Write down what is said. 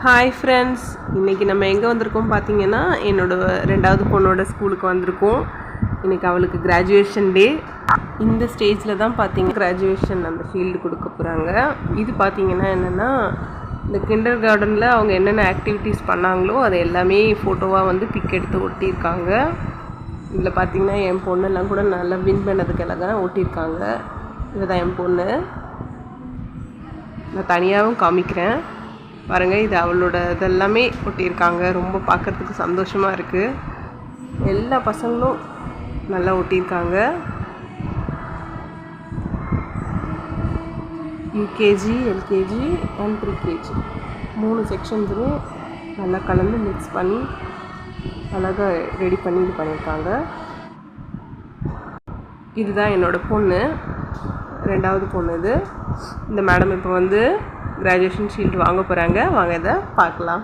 Hi friends, இன்றைக்கி நம்ம எங்கே வந்திருக்கோம் பார்த்தீங்கன்னா, ரெண்டாவது பொண்ணோட ஸ்கூலுக்கு வந்திருக்கோம். இன்றைக்கி அவளுக்கு கிராஜுவேஷன் டே. இந்த ஸ்டேஜில் தான் பார்த்தீங்கன்னா கிராஜுவேஷன் அந்த ஃபீல்டு கொடுக்க போகிறாங்க. இது பார்த்திங்கன்னா என்னென்னா, இந்த கிண்டர் கார்டனில் அவங்க என்னென்ன ஆக்டிவிட்டீஸ் பண்ணாங்களோ அதை எல்லாமே ஃபோட்டோவாக வந்து பிக் எடுத்து ஒட்டியிருக்காங்க. இதில் பார்த்திங்கன்னா என் பொண்ணெல்லாம் கூட நல்லா வின் பண்ணதுக்கு எல்லாம் ஒட்டியிருக்காங்க. இதுதான் என் பொண்ணு. நான் தனியாகவும் காமிக்கிறேன் பாருங்கள். இது அவளோட இதெல்லாமே ஒட்டியிருக்காங்க. ரொம்ப பார்க்குறதுக்கு சந்தோஷமாக இருக்குது. எல்லா பசங்களும் நல்லா ஒட்டியிருக்காங்க. யூகேஜி, எல்கேஜி அண்ட் ப்ரீகேஜி 3 செக்ஷன்ஸுமே நல்லா கலந்து மிக்ஸ் பண்ணி அழகாக ரெடி பண்ணி இது பண்ணியிருக்காங்க. இதுதான் என்னோடய பொண்ணு, ரெண்டாவது பொண்ணு. இது இந்த மேடம் இப்போ வந்து கிராஜுவேஷன் ஷீல்டு வாங்க போகிறாங்க. வாங்க இதை பார்க்கலாம்.